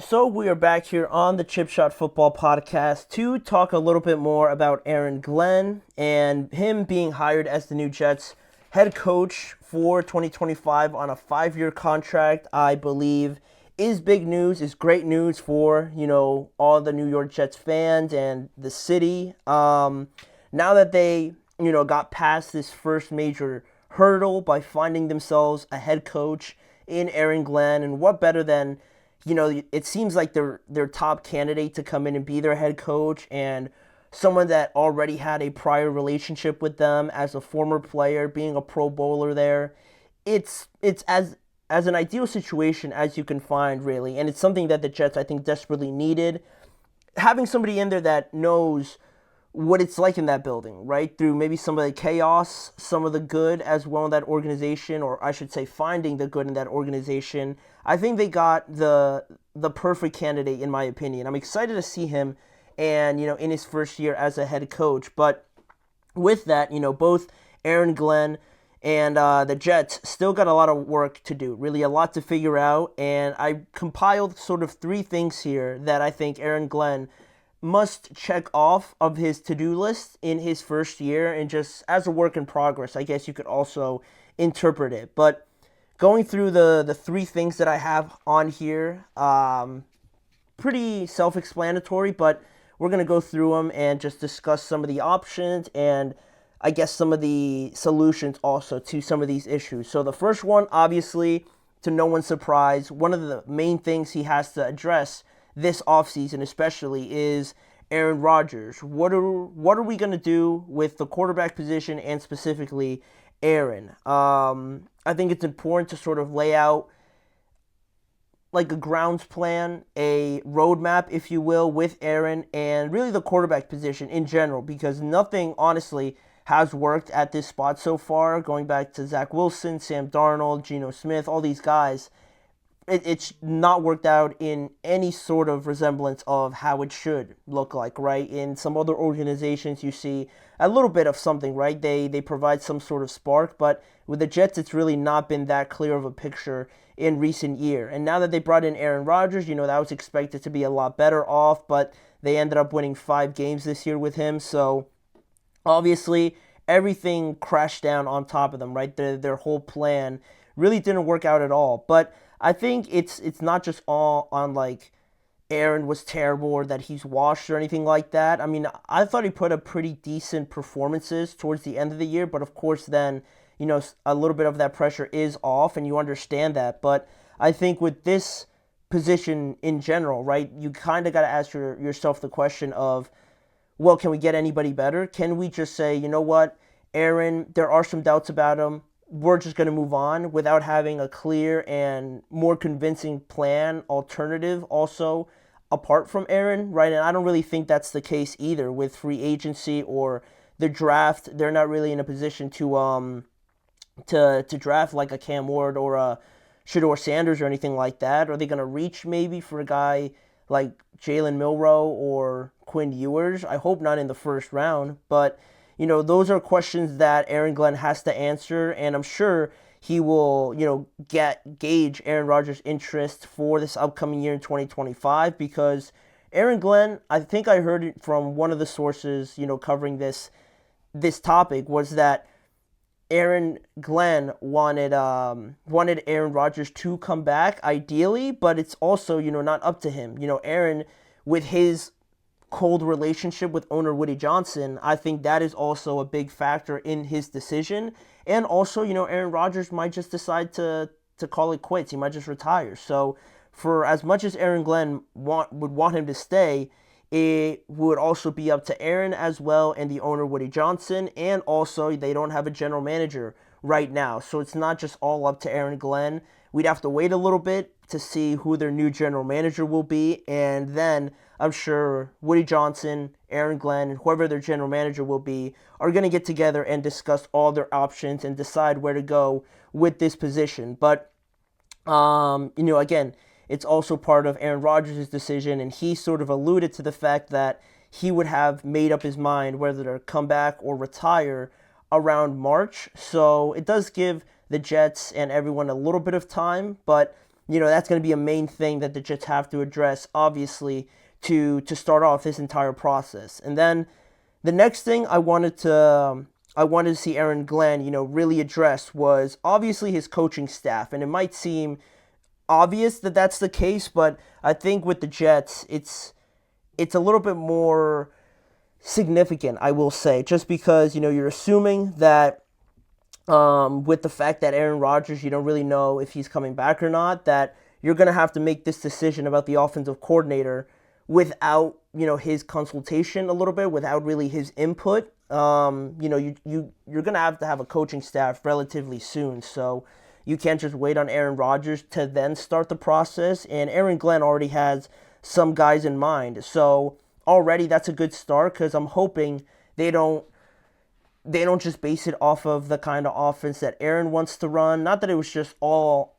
So we are back here on the Chip Shot Football Podcast to talk a little bit more about Aaron Glenn and him being hired as the new Jets head coach for 2025 on a 5-year contract. I believe is big news, is great news for all the New York Jets fans and the city. Now that they got past this first major hurdle by finding themselves a head coach in Aaron Glenn, and what better than it seems like their top candidate to come in and be their head coach, and someone that already had a prior relationship with them as a former player, being a Pro Bowler there. It's as an ideal situation as you can find, really, and it's something that the Jets, I think, desperately needed. Having somebody in there that knows what it's like in that building, right? Through maybe some of the chaos, some of the good as well in that organization, or I should say finding the good in that organization. I think they got the perfect candidate, in my opinion. I'm excited to see him and in his first year as a head coach. But with that, both Aaron Glenn and the Jets still got a lot of work to do, really a lot to figure out. And I compiled sort of three things here that I think Aaron Glenn must check off of his to-do list in his first year, and just as a work in progress, I guess you could also interpret it. But going through the three things that I have on here, pretty self-explanatory, but we're going to go through them and just discuss some of the options and I guess some of the solutions also to some of these issues. So the first one, obviously, to no one's surprise, one of the main things he has to address this offseason especially is Aaron Rodgers. What are we going to do with the quarterback position and specifically Aaron? I think it's important to sort of lay out like a grounds plan, a roadmap, if you will, with Aaron and really the quarterback position in general, because nothing, honestly, has worked at this spot so far, going back to Zach Wilson, Sam Darnold, Geno Smith, all these guys. It's not worked out in any sort of resemblance of how it should look like, right? In some other organizations, you see a little bit of something, right? They provide some sort of spark, but with the Jets, it's really not been that clear of a picture in recent year. And now that they brought in Aaron Rodgers, that was expected to be a lot better off, but they ended up winning 5 games this year with him. So obviously, everything crashed down on top of them, right? Their whole plan really didn't work out at all. But I think it's not just all on like Aaron was terrible or that he's washed or anything like that. I mean, I thought he put up pretty decent performances towards the end of the year, but of course then, a little bit of that pressure is off and you understand that. But I think with this position in general, right, you kind of got to ask yourself the question of, well, can we get anybody better? Can we just say, you know what, Aaron, there are some doubts about him. We're just going to move on without having a clear and more convincing plan, alternative also apart from Aaron, right? And I don't really think that's the case either with free agency or the draft. They're not really in a position to draft like a Cam Ward or a Shedeur Sanders or anything like that. Are they going to reach maybe for a guy like Jalen Milroe or Quinn Ewers? I hope not in the first round, but those are questions that Aaron Glenn has to answer, and I'm sure he will, gauge Aaron Rodgers' interest for this upcoming year in 2025, because Aaron Glenn, I think I heard it from one of the sources, covering this topic, was that Aaron Glenn wanted Aaron Rodgers to come back ideally, but it's also, not up to him. Aaron, with his cold relationship with owner Woody Johnson, I think that is also a big factor in his decision. And also, Aaron Rodgers might just decide to call it quits. He might just retire. So for as much as Aaron Glenn would want him to stay, it would also be up to Aaron as well and the owner Woody Johnson. And also, they don't have a general manager right now. So it's not just all up to Aaron Glenn. We'd have to wait a little bit to see who their new general manager will be, and then I'm sure Woody Johnson, Aaron Glenn, and whoever their general manager will be are going to get together and discuss all their options and decide where to go with this position. But, again, it's also part of Aaron Rodgers' decision, and he sort of alluded to the fact that he would have made up his mind whether to come back or retire around March. So it does give the Jets and everyone a little bit of time, but that's going to be a main thing that the Jets have to address, obviously, to start off this entire process. And then the next thing I wanted to see Aaron Glenn, really address was obviously his coaching staff. And it might seem obvious that that's the case, but I think with the Jets, it's a little bit more significant, I will say, just because, you're assuming that with the fact that Aaron Rodgers, you don't really know if he's coming back or not, that you're going to have to make this decision about the offensive coordinator without, his consultation a little bit, without really his input. You're going to have a coaching staff relatively soon, so you can't just wait on Aaron Rodgers to then start the process, and Aaron Glenn already has some guys in mind, so already that's a good start, because I'm hoping they don't just base it off of the kind of offense that Aaron wants to run. Not that it was just all,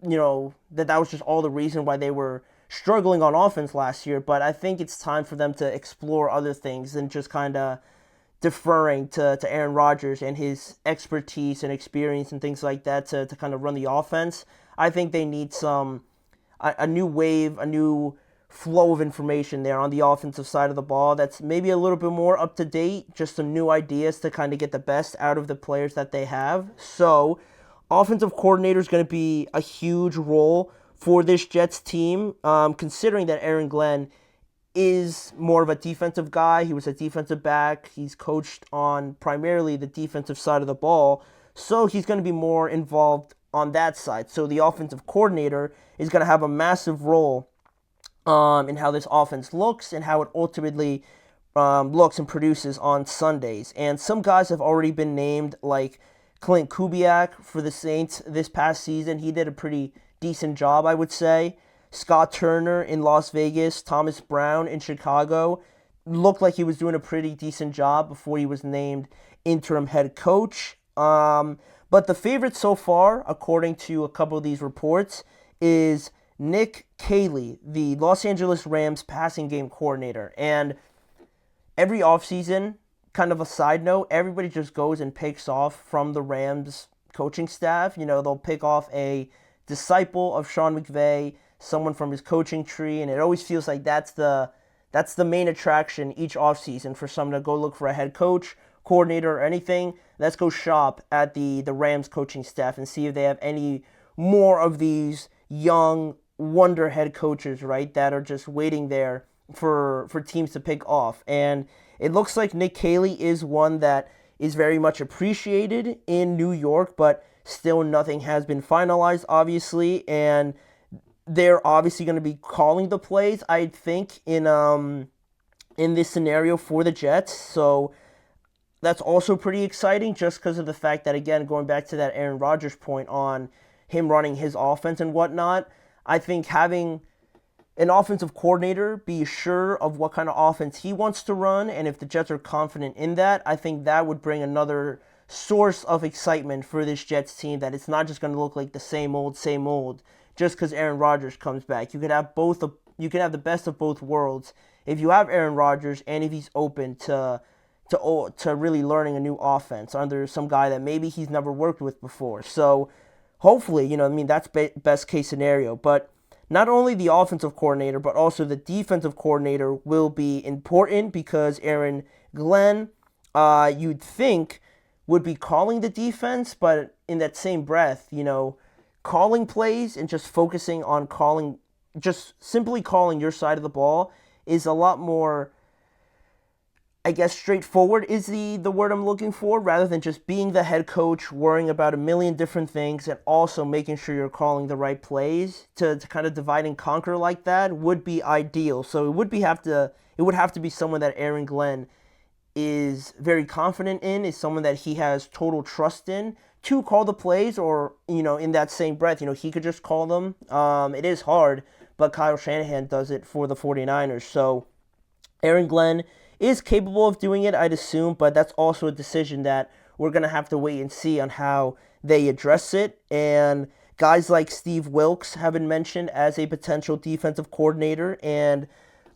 that was just all the reason why they were struggling on offense last year, but I think it's time for them to explore other things than just kind of deferring to Aaron Rodgers and his expertise and experience and things like that to kind of run the offense. I think they need a new wave, a new flow of information there on the offensive side of the ball that's maybe a little bit more up to date, just some new ideas to kind of get the best out of the players that they have. So offensive coordinator is going to be a huge role for this Jets team, considering that Aaron Glenn is more of a defensive guy. He was a defensive back. He's coached on primarily the defensive side of the ball, so he's going to be more involved on that side. So the offensive coordinator is going to have a massive role in how this offense looks and how it ultimately looks and produces on Sundays. And some guys have already been named, like Clint Kubiak for the Saints this past season. He did a pretty decent job, I would say. Scott Turner in Las Vegas, Thomas Brown in Chicago, looked like he was doing a pretty decent job before he was named interim head coach. But the favorite so far, according to a couple of these reports, is Nick Caley, the Los Angeles Rams passing game coordinator. And every offseason, kind of a side note, everybody just goes and picks off from the Rams coaching staff. They'll pick off a disciple of Sean McVay, someone from his coaching tree, and it always feels like that's the main attraction each offseason for someone to go look for a head coach, coordinator, or anything. Let's go shop at the Rams coaching staff and see if they have any more of these young wonder head coaches, right, that are just waiting there for teams to pick off. And it looks like Nick Caley is one that is very much appreciated in New York, but still nothing has been finalized, obviously, and they're obviously going to be calling the plays, I think, in this scenario for the Jets. So that's also pretty exciting, just because of the fact that, again, going back to that Aaron Rodgers point on him running his offense and whatnot, I think having an offensive coordinator be sure of what kind of offense he wants to run, and if the Jets are confident in that, I think that would bring another source of excitement for this Jets team, that it's not just going to look like the same old, just because Aaron Rodgers comes back. You could have the best of both worlds if you have Aaron Rodgers and if he's open to really learning a new offense under some guy that maybe he's never worked with before. So hopefully, that's best case scenario. But not only the offensive coordinator, but also the defensive coordinator will be important, because Aaron Glenn, you'd think, would be calling the defense, but in that same breath, calling plays and just focusing on simply calling your side of the ball is a lot more, I guess, straightforward is the word I'm looking for, rather than just being the head coach, worrying about a million different things, and also making sure you're calling the right plays. To kind of divide and conquer like that would be ideal. So it would have to be someone that Aaron Glenn is very confident in, is someone that he has total trust in to call the plays, or, in that same breath, he could just call them. It is hard, but Kyle Shanahan does it for the 49ers. So Aaron Glenn is capable of doing it, I'd assume, but that's also a decision that we're going to have to wait and see on how they address it. And guys like Steve Wilks have been mentioned as a potential defensive coordinator, and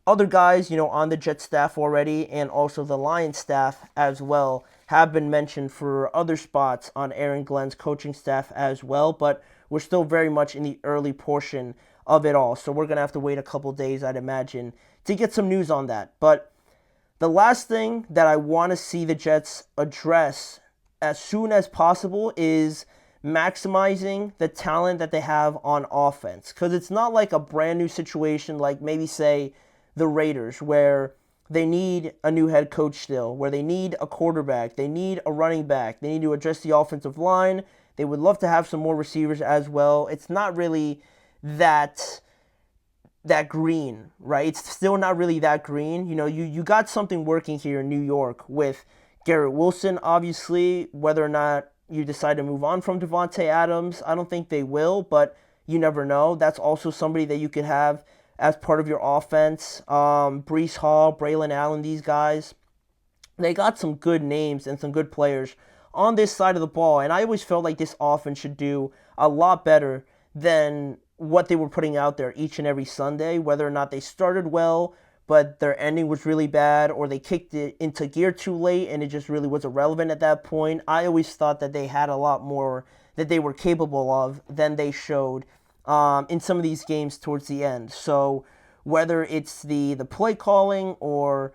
other guys, on the Jets staff already, and also the Lions staff as well, have been mentioned for other spots on Aaron Glenn's coaching staff as well. But we're still very much in the early portion of it all. So we're going to have to wait a couple days, I'd imagine, to get some news on that. But the last thing that I want to see the Jets address as soon as possible is maximizing the talent that they have on offense. Because it's not like a brand new situation like maybe, say, the Raiders, where they need a new head coach still, where they need a quarterback, they need a running back, they need to address the offensive line. They would love to have some more receivers as well. It's not really that green, right? It's still not really that green. You got something working here in New York with Garrett Wilson, obviously. Whether or not you decide to move on from Davante Adams, I don't think they will, but you never know. That's also somebody that you could have as part of your offense. Breece Hall, Braylon Allen, these guys, they got some good names and some good players on this side of the ball, and I always felt like this offense should do a lot better than what they were putting out there each and every Sunday, whether or not they started well, but their ending was really bad, or they kicked it into gear too late and it just really was irrelevant at that point. I always thought that they had a lot more that they were capable of than they showed in some of these games towards the end. So whether it's the play calling or,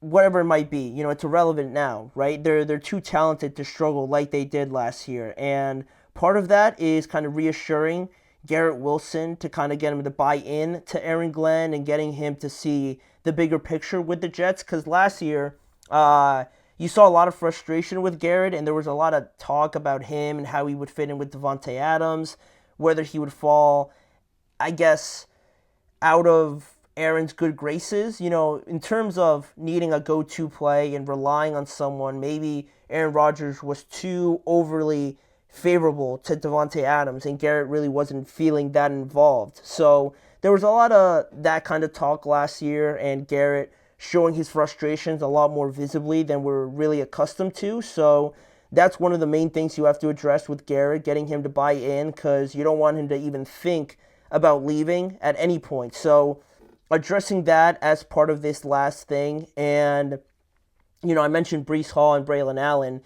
whatever it might be, it's irrelevant now, right? They're too talented to struggle like they did last year. And part of that is kind of reassuring Garrett Wilson to kind of get him to buy in to Aaron Glenn and getting him to see the bigger picture with the Jets. Because last year, you saw a lot of frustration with Garrett, and there was a lot of talk about him and how he would fit in with Davante Adams, whether he would fall, I guess, out of Aaron's good graces. In terms of needing a go-to play and relying on someone, maybe Aaron Rodgers was too overly favorable to Davante Adams, and Garrett really wasn't feeling that involved. So there was a lot of that kind of talk last year, and Garrett showing his frustrations a lot more visibly than we're really accustomed to. So that's one of the main things you have to address with Garrett, getting him to buy in, because you don't want him to even think about leaving at any point. So addressing that as part of this last thing. And, I mentioned Breece Hall and Braylon Allen.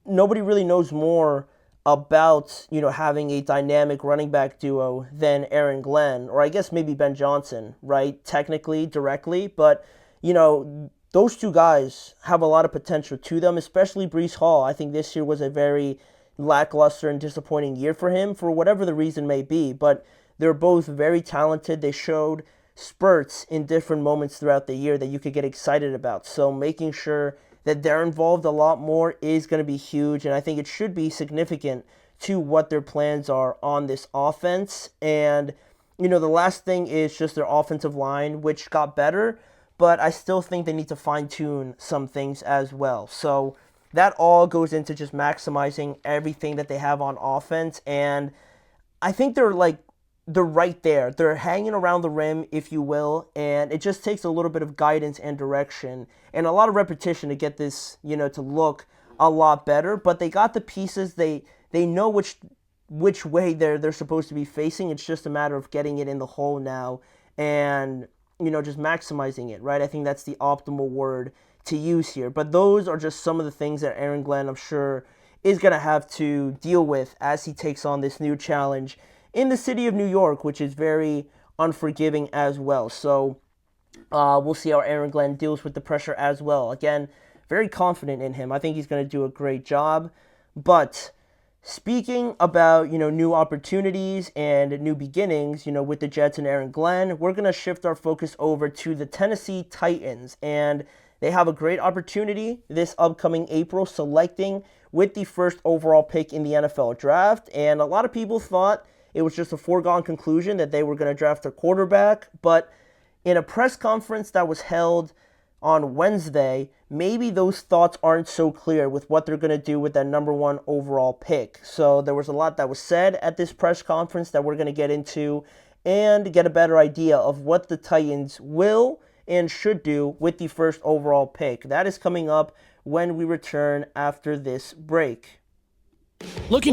Nobody really knows more about, having a dynamic running back duo than Aaron Glenn, or I guess maybe Ben Johnson, right? Technically, directly. But, those two guys have a lot of potential to them, especially Breece Hall. I think this year was a very lackluster and disappointing year for him, for whatever the reason may be. But they're both very talented. They showed spurts in different moments throughout the year that you could get excited about. So making sure that they're involved a lot more is going to be huge, and I think it should be significant to what their plans are on this offense. And, the last thing is just their offensive line, which got better, but I still think they need to fine-tune some things as well. So that all goes into just maximizing everything that they have on offense, and I think they're right there. They're hanging around the rim, if you will, and it just takes a little bit of guidance and direction and a lot of repetition to get this, to look a lot better. But they got the pieces. They know which way they're supposed to be facing. It's just a matter of getting it in the hole now and, just maximizing it, right? I think that's the optimal word to use here. But those are just some of the things that Aaron Glenn, I'm sure, is going to have to deal with as he takes on this new challenge in the city of New York, which is very unforgiving as well. So we'll see how Aaron Glenn deals with the pressure as well. Again, very confident in him. I think he's going to do a great job. But speaking about, new opportunities and new beginnings, with the Jets and Aaron Glenn, we're going to shift our focus over to the Tennessee Titans. And they have a great opportunity this upcoming April, selecting with the first overall pick in the NFL draft. And a lot of people thought it was just a foregone conclusion that they were going to draft a quarterback. But in a press conference that was held on Wednesday, maybe those thoughts aren't so clear with what they're going to do with that number one overall pick. So there was a lot that was said at this press conference that we're going to get into and get a better idea of what the Titans will and should do with the first overall pick. That is coming up when we return after this break. Looking for